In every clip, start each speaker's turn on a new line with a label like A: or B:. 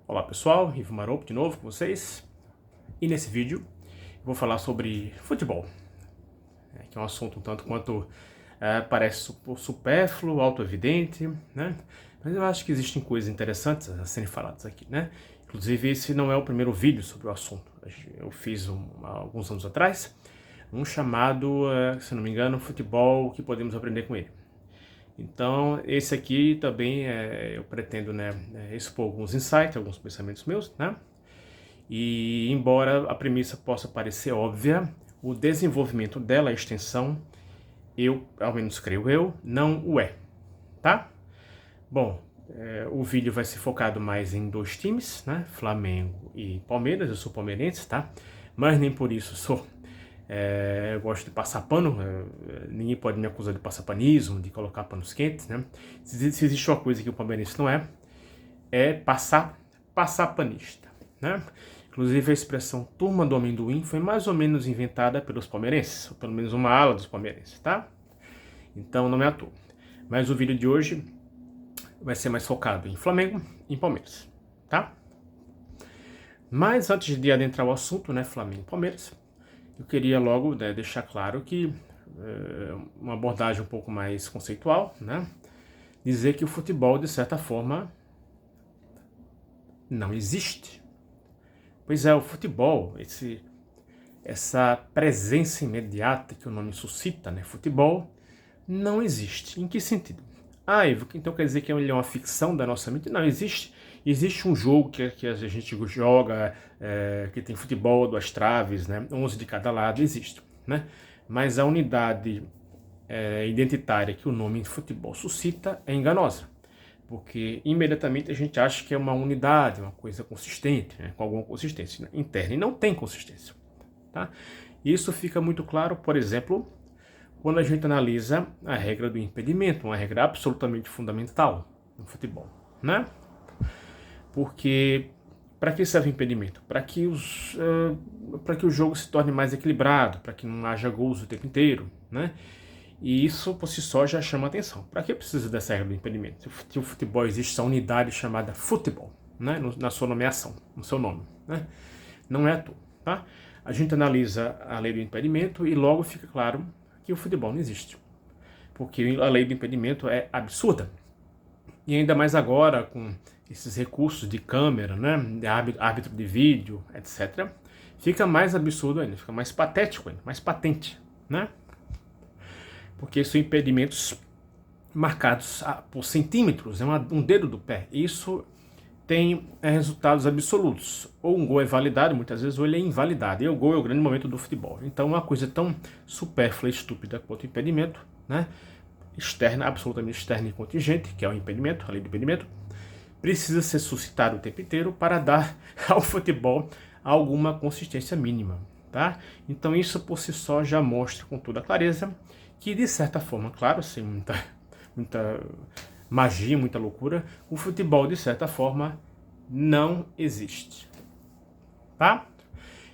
A: Olá pessoal, Ivo Maropo de novo com vocês. E nesse vídeo eu vou falar sobre futebol, que é um assunto um tanto quanto parece supérfluo, autoevidente, né? Mas eu acho que existem coisas interessantes a serem faladas aqui, né? Inclusive esse não é o primeiro vídeo sobre o assunto. Eu fiz há alguns anos atrás um chamado, se não me engano, Futebol, o que podemos aprender com ele. Então, esse aqui também eu pretendo, expor alguns insights, alguns pensamentos meus, né? E embora a premissa possa parecer óbvia, o desenvolvimento dela, a extensão, ao menos creio eu, não o é, tá? Bom, o vídeo vai ser focado mais em dois times, né? Flamengo e Palmeiras. Eu sou palmeirense, tá? Mas nem por isso sou. Eu gosto de passar pano, ninguém pode me acusar de passar panismo, de colocar panos quentes, né? Se existe uma coisa que o palmeirense não é passar panista, né? Inclusive a expressão turma do amendoim foi mais ou menos inventada pelos palmeirenses, ou pelo menos uma ala dos palmeirenses, tá? Então não é à toa. Mas o vídeo de hoje vai ser mais focado em Flamengo e em Palmeiras, tá? Mas antes de adentrar o assunto, né, Flamengo e Palmeiras, eu queria logo deixar claro que uma abordagem um pouco mais conceitual, né? Dizer que o futebol, de certa forma, não existe. Pois é, o futebol, essa presença imediata que o nome suscita, né? Futebol, não existe. Em que sentido? Ivo, então quer dizer que ele é uma ficção da nossa mente? Não, existe. Existe um jogo que a gente joga, que tem futebol, duas traves, né? 11 de cada lado, existe, né? Mas a unidade identitária que o nome futebol suscita é enganosa, porque imediatamente a gente acha que é uma unidade, uma coisa consistente, né? Com alguma consistência interna, e não tem consistência, tá? Isso fica muito claro, por exemplo, quando a gente analisa a regra do impedimento, uma regra absolutamente fundamental no futebol, né? Porque para que serve o impedimento? Para que o jogo se torne mais equilibrado, para que não haja gols o tempo inteiro, né? E isso por si só já chama atenção. Para que precisa dessa regra do impedimento? Se o futebol existe essa unidade chamada futebol, né? Na sua nomeação, no seu nome, né? Não é à toa, tá? A gente analisa a lei do impedimento e logo fica claro que o futebol não existe. Porque a lei do impedimento é absurda. E ainda mais agora, com esses recursos de câmera, né, de árbitro de vídeo, etc., fica mais absurdo ainda, fica mais patético ainda, mais patente, né? Porque são impedimentos marcados por centímetros, é um dedo do pé. Isso tem resultados absolutos. Ou um gol é validado, muitas vezes, ou ele é invalidado. E o gol é o grande momento do futebol. Então, uma coisa tão supérflua e estúpida quanto o impedimento, né? Externa, absolutamente externa e contingente, que é o impedimento, a lei do impedimento, precisa ser suscitado o tempo inteiro para dar ao futebol alguma consistência mínima, tá? Então isso por si só já mostra com toda clareza que, de certa forma, claro, sem muita magia, muita loucura, o futebol, de certa forma, não existe, tá?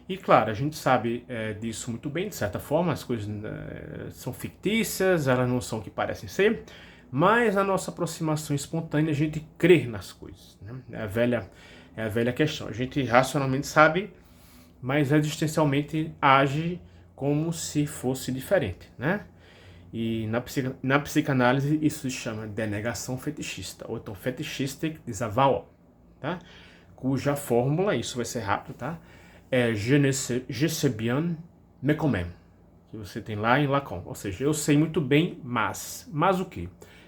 A: E claro, a gente sabe disso muito bem, de certa forma, as coisas são fictícias, elas não são o que parecem ser, mas na nossa aproximação espontânea a gente crê nas coisas, né? É a velha questão. A gente racionalmente sabe, mas existencialmente age como se fosse diferente, né? E na psicanálise isso se chama denegação fetichista, ou então fetichistic disavowal, tá? Cuja fórmula, isso vai ser rápido, tá? É je sais bien, mais quand même, que você tem lá em Lacan, ou seja, eu sei muito bem, mas o quê?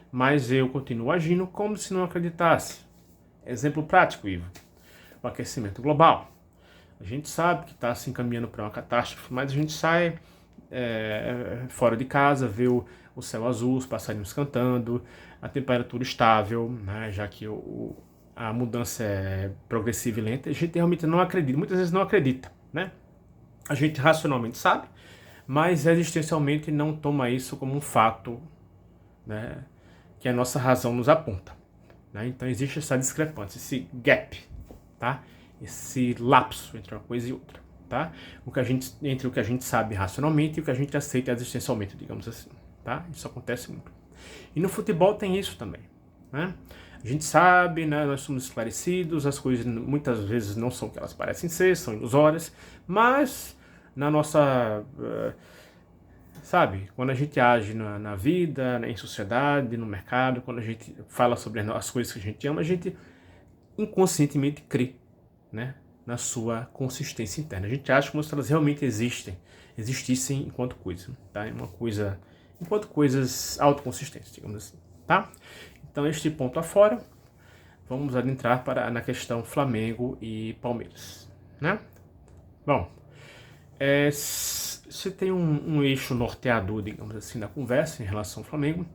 A: Mas eu continuo agindo como se não acreditasse. Exemplo prático, Ivo, o aquecimento global. A gente sabe que está se encaminhando para uma catástrofe, mas a gente sai fora de casa, vê o céu azul, os passarinhos cantando, a temperatura estável, né, já que a mudança é progressiva e lenta, a gente realmente não acredita, muitas vezes não acredita, né? A gente racionalmente sabe, mas existencialmente não toma isso como um fato, né, que a nossa razão nos aponta, né? Então existe essa discrepância, esse gap, tá? Esse lapso entre uma coisa e outra, tá? Entre o que a gente sabe racionalmente e o que a gente aceita existencialmente, digamos assim, tá? Isso acontece muito. E no futebol tem isso também, né? A gente sabe, né, nós somos esclarecidos, as coisas muitas vezes não são o que elas parecem ser, são ilusórias, mas na nossa, sabe, quando a gente age na vida, né, em sociedade, no mercado, quando a gente fala sobre as coisas que a gente ama, a gente inconscientemente crê, né, na sua consistência interna. A gente acha como se elas realmente existissem enquanto coisa, tá? Uma coisa, enquanto coisas autoconsistentes, digamos assim, tá? Então, este ponto afora, vamos adentrar na questão Flamengo e Palmeiras, né? Bom, se tem um eixo norteador, digamos assim, da conversa em relação ao Flamengo,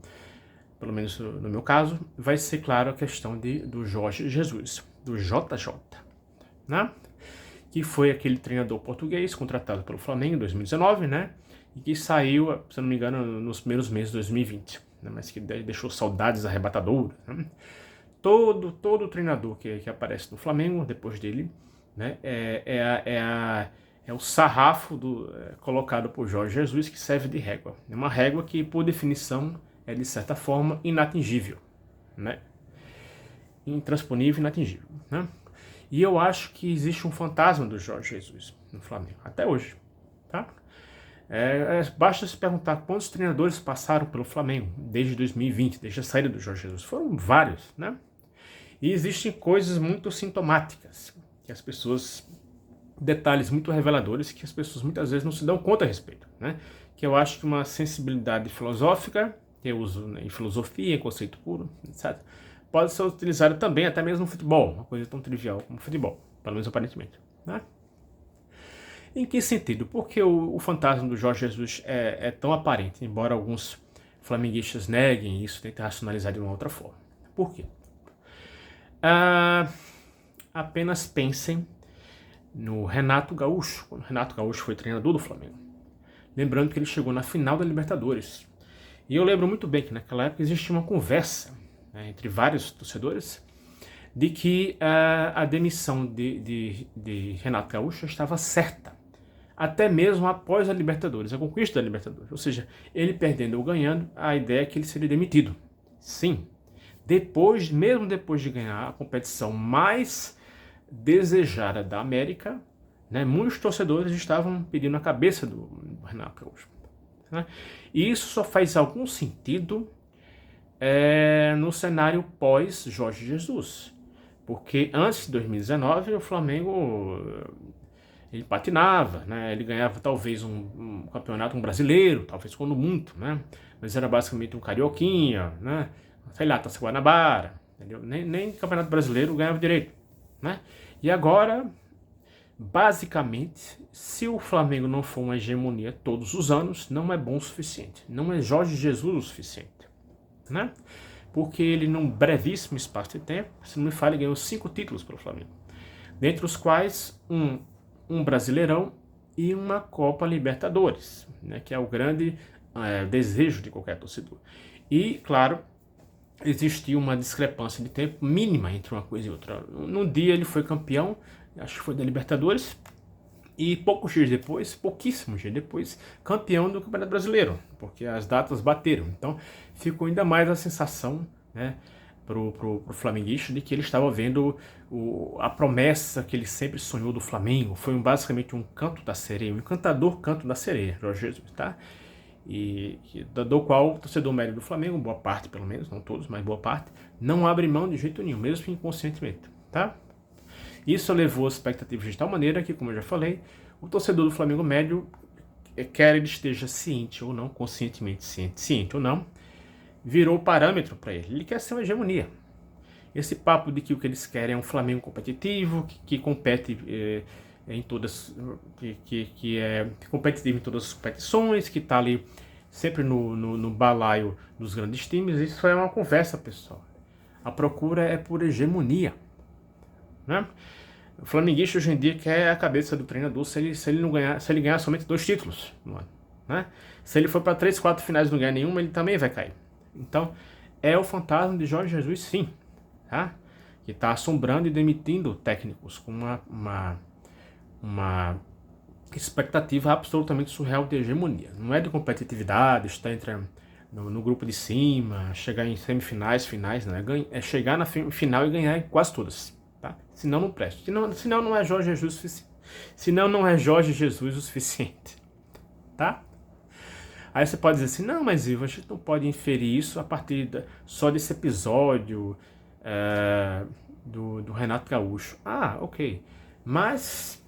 A: pelo menos no meu caso, vai ser, claro, a questão do Jorge Jesus, do JJ, né? Que foi aquele treinador português contratado pelo Flamengo em 2019, né? E que saiu, se não me engano, nos primeiros meses de 2020, né? Mas que deixou saudades arrebatadoras, né? Todo treinador que aparece no Flamengo, depois dele, né? É o sarrafo colocado por Jorge Jesus, que serve de régua. É uma régua que, por definição, é, de certa forma, inatingível, né? Intransponível, inatingível, né? E eu acho que existe um fantasma do Jorge Jesus no Flamengo, até hoje, tá? Basta se perguntar quantos treinadores passaram pelo Flamengo desde 2020, desde a saída do Jorge Jesus. Foram vários, né? E existem coisas muito sintomáticas, que as pessoas, detalhes muito reveladores, que as pessoas muitas vezes não se dão conta a respeito, né? Que eu acho que uma sensibilidade filosófica, que eu uso, né, em filosofia, em conceito puro, etc., pode ser utilizado também, até mesmo no futebol, uma coisa tão trivial como futebol, pelo menos aparentemente, né? Em que sentido? Porque o fantasma do Jorge Jesus é tão aparente, embora alguns flamenguistas neguem isso, tentem racionalizar de uma outra forma. Por quê? Apenas pensem no Renato Gaúcho, quando o Renato Gaúcho foi treinador do Flamengo. Lembrando que ele chegou na final da Libertadores. E eu lembro muito bem que naquela época existia uma conversa, né, entre vários torcedores, de que a demissão de Renato Gaúcho estava certa, até mesmo após a Libertadores, a conquista da Libertadores. Ou seja, ele perdendo ou ganhando, a ideia é que ele seria demitido. Sim, mesmo depois de ganhar a competição mais desejada da América, né, muitos torcedores estavam pedindo a cabeça do Renato Gaúcho, né? E isso só faz algum sentido no cenário pós Jorge Jesus, porque antes de 2019 o Flamengo ele patinava, né? Ele ganhava talvez um campeonato, um brasileiro, talvez quando muito, né? Mas era basicamente um carioquinha, né? Sei lá, Taça Guanabara, entendeu? Nem campeonato brasileiro ganhava direito, né? E agora, basicamente, se o Flamengo não for uma hegemonia todos os anos, não é bom o suficiente. Não é Jorge Jesus o suficiente, né? Porque ele, num brevíssimo espaço de tempo, se não me falha, ganhou 5 títulos pelo Flamengo. Dentre os quais, um Brasileirão e uma Copa Libertadores, né? Que é o grande desejo de qualquer torcedor. E, claro, existia uma discrepância de tempo mínima entre uma coisa e outra. Num dia ele foi campeão, acho que foi da Libertadores, e pouquíssimos dias depois, campeão do Campeonato Brasileiro, porque as datas bateram. Então ficou ainda mais a sensação, né, pro flamenguista de que ele estava vendo a promessa que ele sempre sonhou do Flamengo. Foi basicamente um canto da sereia, um encantador canto da sereia, Jorge Jesus, tá? Do qual o torcedor médio do Flamengo, boa parte pelo menos, não todos, mas boa parte, não abre mão de jeito nenhum, mesmo inconscientemente, tá? Isso levou as expectativas de tal maneira que, como eu já falei, o torcedor do Flamengo médio, quer ele esteja ciente ou não, conscientemente ciente ou não, virou parâmetro para ele. Ele quer ser uma hegemonia. Esse papo de que o que eles querem é um Flamengo competitivo, que compete em todas, que é competitivo em todas as competições, que está ali sempre no balaio dos grandes times, isso é uma conversa, pessoal. A procura é por hegemonia, né? O flamenguista hoje em dia quer a cabeça do treinador se ele ganhar somente 2 títulos no ano, né? Se ele for para 3, 4 finais e não ganhar nenhuma, ele também vai cair. Então, é o fantasma de Jorge Jesus, sim, tá? Que está assombrando e demitindo técnicos com uma expectativa absolutamente surreal de hegemonia. Não é de competitividade, está entre no grupo de cima, chegar em semifinais, finais, né? É chegar na final e ganhar em quase todas, tá? Senão não presta. Senão não é Jorge Jesus o suficiente. Senão não é Jorge Jesus o suficiente, tá? Aí você pode dizer assim, não, mas Ivo, a gente não pode inferir isso a partir só desse episódio do Renato Gaúcho. Ah, ok. Mas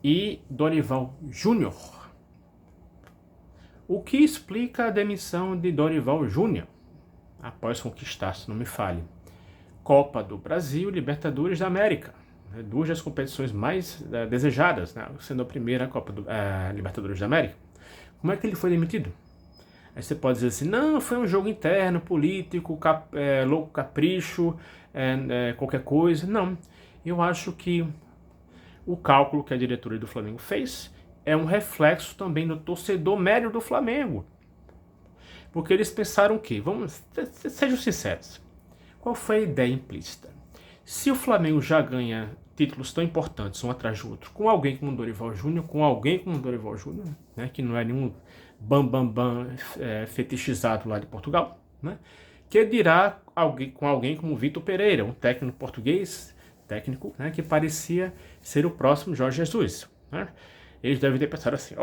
A: e Dorival Júnior? O que explica a demissão de Dorival Júnior após conquistar, se não me falhe, Copa do Brasil e Libertadores da América? Duas das competições mais desejadas, né? Sendo a primeira Copa do Libertadores da América. Como é que ele foi demitido? Aí você pode dizer assim, não, foi um jogo interno, político, louco capricho, qualquer coisa. Não, eu acho que o cálculo que a diretoria do Flamengo fez é um reflexo também do torcedor médio do Flamengo. Porque eles pensaram que, sejam sinceros, qual foi a ideia implícita? Se o Flamengo já ganha títulos tão importantes um atrás do outro, com alguém como o Dorival Júnior, né, que não é nenhum bam fetichizado lá de Portugal, né, que dirá com alguém como Vitor Pereira, um técnico português, né, que parecia ser o próximo Jorge Jesus, né? Eles devem ter pensado assim,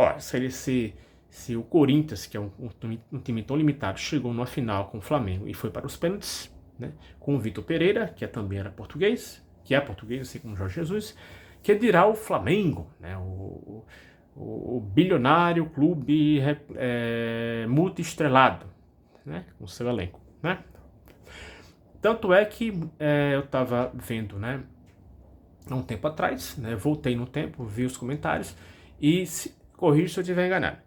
A: se o Corinthians, que é um time tão limitado, chegou numa final com o Flamengo e foi para os pênaltis, né, com o Vitor Pereira, que também era português, que é português, assim como Jorge Jesus, que dirá o Flamengo, né, o bilionário clube multi-estrelado, né, com seu elenco, né? Tanto é que eu estava vendo, né, há um tempo atrás, né, voltei no tempo, vi os comentários e corrija se eu estiver enganado.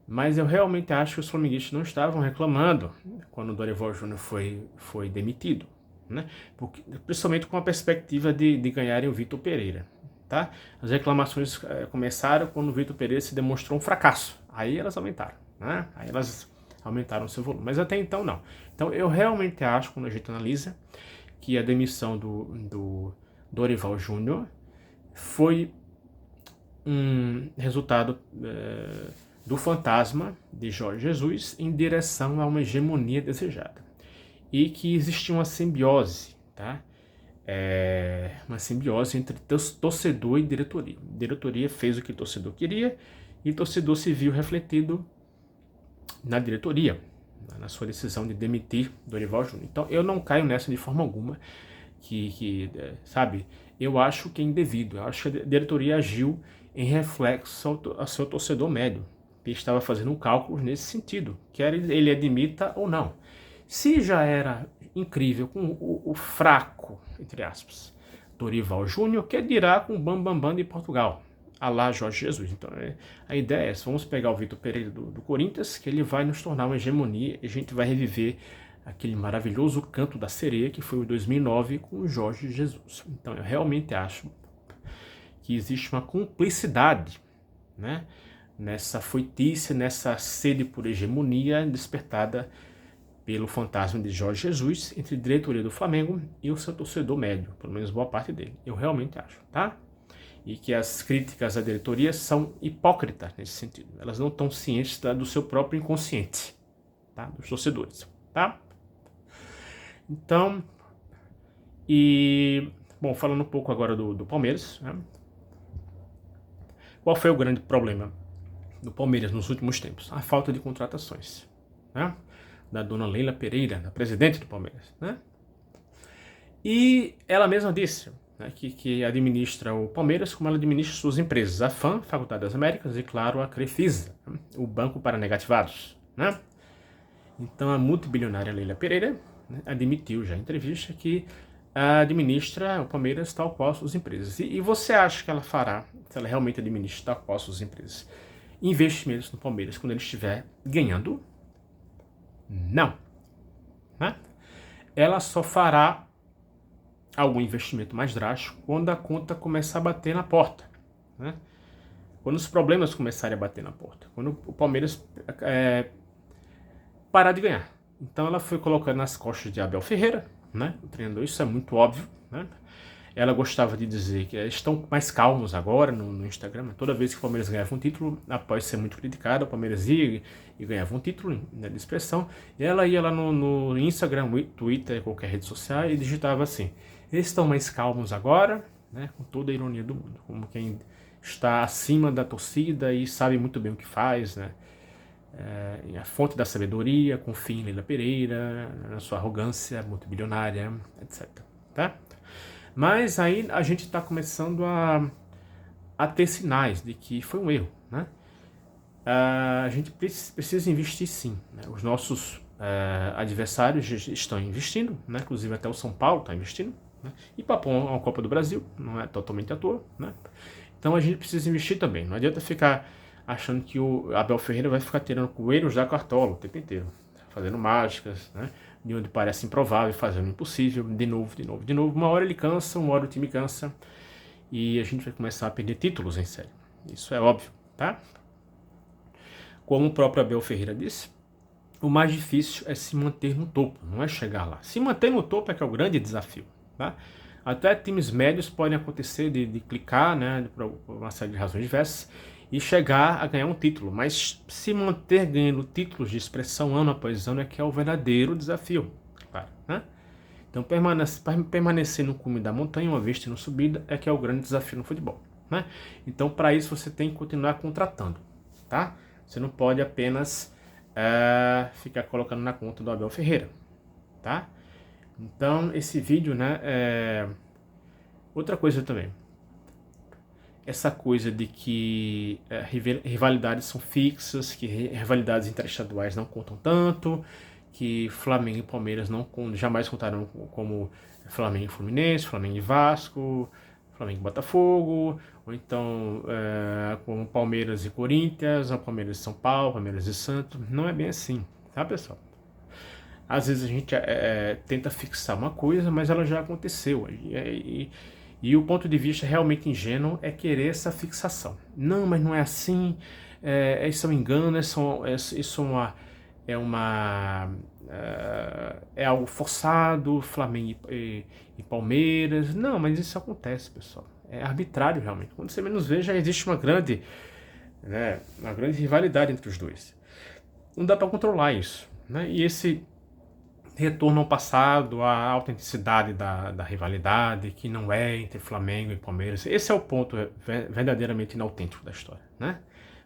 A: Mas eu realmente acho que os flamenguistas não estavam reclamando quando o Dorival Júnior foi demitido, né? Porque, principalmente com a perspectiva de ganharem o Vitor Pereira, tá? As reclamações começaram quando o Vitor Pereira se demonstrou um fracasso. Aí elas aumentaram, né? Aí elas aumentaram o seu volume. Mas até então não. Então eu realmente acho, quando a gente analisa, que a demissão do Dorival Júnior foi um resultado do fantasma de Jorge Jesus em direção a uma hegemonia desejada. E que existia uma simbiose, tá? Uma simbiose entre torcedor e diretoria. A diretoria fez o que o torcedor queria e o torcedor se viu refletido na diretoria, na sua decisão de demitir Dorival Júnior. Então eu não caio nessa de forma alguma, sabe, eu acho que é indevido. Eu acho que a diretoria agiu em reflexo ao seu torcedor médio, que estava fazendo um cálculo nesse sentido, quer ele admita ou não. Se já era incrível com o fraco, entre aspas, Dorival Júnior, que dirá com o Bambambam de Portugal, a lá Jorge Jesus. Então a ideia é, vamos pegar o Vitor Pereira do Corinthians, que ele vai nos tornar uma hegemonia, e a gente vai reviver aquele maravilhoso Canto da Sereia, que foi o 2009 com o Jorge Jesus. Então eu realmente acho que existe uma cumplicidade, né, nessa foitice, nessa sede por hegemonia despertada pelo fantasma de Jorge Jesus entre a diretoria do Flamengo e o seu torcedor médio, pelo menos boa parte dele. Eu realmente acho, tá? E que as críticas à diretoria são hipócritas nesse sentido. Elas não estão cientes do seu próprio inconsciente, tá? Dos torcedores, tá? Então, bom, falando um pouco agora do Palmeiras, né? Qual foi o grande problema do Palmeiras nos últimos tempos? A falta de contratações, né? Da dona Leila Pereira, da presidente do Palmeiras, né? E ela mesma disse, né, que administra o Palmeiras como ela administra suas empresas, a FAM, Faculdade das Américas, e claro, a Crefisa, né, o Banco para Negativados, né? Então a multibilionária Leila Pereira, né, admitiu já em entrevista que administra o Palmeiras tal qual suas empresas. E você acha que ela fará, se ela realmente administra tal qual suas empresas, investimentos no Palmeiras quando ele estiver ganhando? Não. Né? Ela só fará algum investimento mais drástico quando a conta começar a bater na porta. Né? Quando os problemas começarem a bater na porta. Quando o Palmeiras parar de ganhar. Então ela foi colocando nas costas de Abel Ferreira, né, o treinador, isso é muito óbvio, né? ela gostava de dizer que estão mais calmos agora no Instagram. Toda vez que o Palmeiras ganhava um título, após ser muito criticado, o Palmeiras ia e ganhava um título, né, de expressão, e ela ia lá no Instagram, Twitter, qualquer rede social, e digitava assim: eles estão mais calmos agora, né, com toda a ironia do mundo, como quem está acima da torcida e sabe muito bem o que faz, né? A fonte da sabedoria, confia em Leila Pereira, na sua arrogância multibilionária, etc. Tá? Mas aí a gente está começando a ter sinais de que foi um erro, né? A gente precisa investir sim, né? Os nossos adversários estão investindo, né? Inclusive até o São Paulo está investindo, né? E para uma Copa do Brasil, não é totalmente à toa, né? Então a gente precisa investir também. Não adianta ficar achando que o Abel Ferreira vai ficar tirando coelhos da cartola o tempo inteiro, fazendo mágicas, né? De onde parece improvável, fazendo impossível, de novo, de novo, de novo. Uma hora ele cansa, uma hora o time cansa, e a gente vai começar a perder títulos em série. Isso é óbvio, tá? Como o próprio Abel Ferreira disse, o mais difícil é se manter no topo, não é chegar lá. Se manter no topo é que é o grande desafio, tá? Até times médios podem acontecer de clicar, né, por uma série de razões diversas, e chegar a ganhar um título, mas se manter ganhando títulos de expressão ano após ano é que é o verdadeiro desafio, claro, né? Então permanecer no cume da montanha, uma vez tendo subida, é que é o grande desafio no futebol, né? Então para isso você tem que continuar contratando, tá? Você não pode apenas ficar colocando na conta do Abel Ferreira, tá? Então esse vídeo, né, outra coisa também, essa coisa de que rivalidades são fixas, que rivalidades interestaduais não contam tanto, que Flamengo e Palmeiras jamais contaram como Flamengo e Fluminense, Flamengo e Vasco, Flamengo e Botafogo, ou então como Palmeiras e Corinthians, ou Palmeiras e São Paulo, Palmeiras e Santos. Não é bem assim, tá, pessoal? Às vezes a gente tenta fixar uma coisa, mas ela já aconteceu. E o ponto de vista realmente ingênuo é querer essa fixação. Não, mas não é assim, isso é um engano, é algo forçado, Flamengo e Palmeiras. Não, mas isso acontece, pessoal. É arbitrário realmente. Quando você menos vê, já existe uma grande rivalidade entre os dois. Não dá para controlar isso, né? E esse retorno ao passado, a autenticidade da rivalidade, que não é entre Flamengo e Palmeiras. Esse é o ponto verdadeiramente inautêntico da história, né?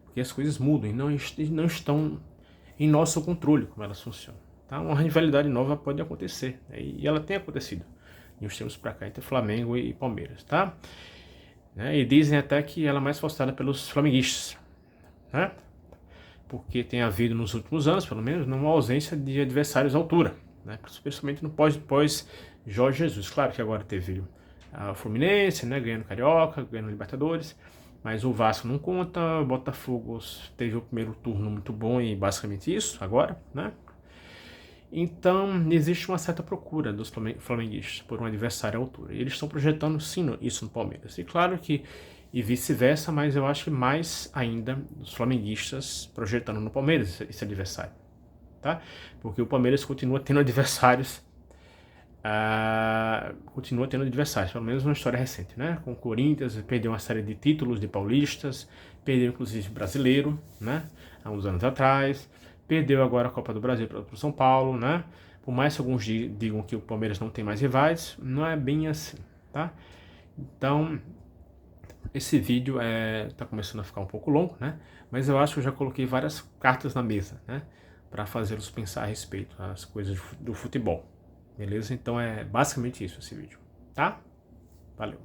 A: Porque as coisas mudam e não estão em nosso controle como elas funcionam, tá? Uma rivalidade nova pode acontecer, né? E ela tem acontecido de uns tempos para cá entre Flamengo e Palmeiras, tá? Né? E dizem até que ela é mais forçada pelos flamenguistas, né? Porque tem havido nos últimos anos, pelo menos, uma ausência de adversários à altura, né? Principalmente no pós Jorge Jesus. Claro que agora teve a Fluminense, né, ganhando Carioca, ganhando Libertadores, mas o Vasco não conta, o Botafogo teve o primeiro turno muito bom e basicamente isso agora, né? Então existe uma certa procura dos flamenguistas por um adversário à altura. E eles estão projetando sim isso no Palmeiras. E claro que e vice-versa, mas eu acho que mais ainda os flamenguistas projetando no Palmeiras esse adversário, tá? Porque o Palmeiras continua tendo adversários, pelo menos na história recente, né? Com o Corinthians, perdeu uma série de títulos de paulistas, perdeu inclusive brasileiro, né? Há uns anos atrás, perdeu agora a Copa do Brasil para o São Paulo, né? Por mais que alguns digam que o Palmeiras não tem mais rivais, não é bem assim, tá? Então esse vídeo tá começando a ficar um pouco longo, né? Mas eu acho que eu já coloquei várias cartas na mesa, né? Para fazê-los pensar a respeito das coisas do futebol, beleza? Então é basicamente isso esse vídeo, tá? Valeu!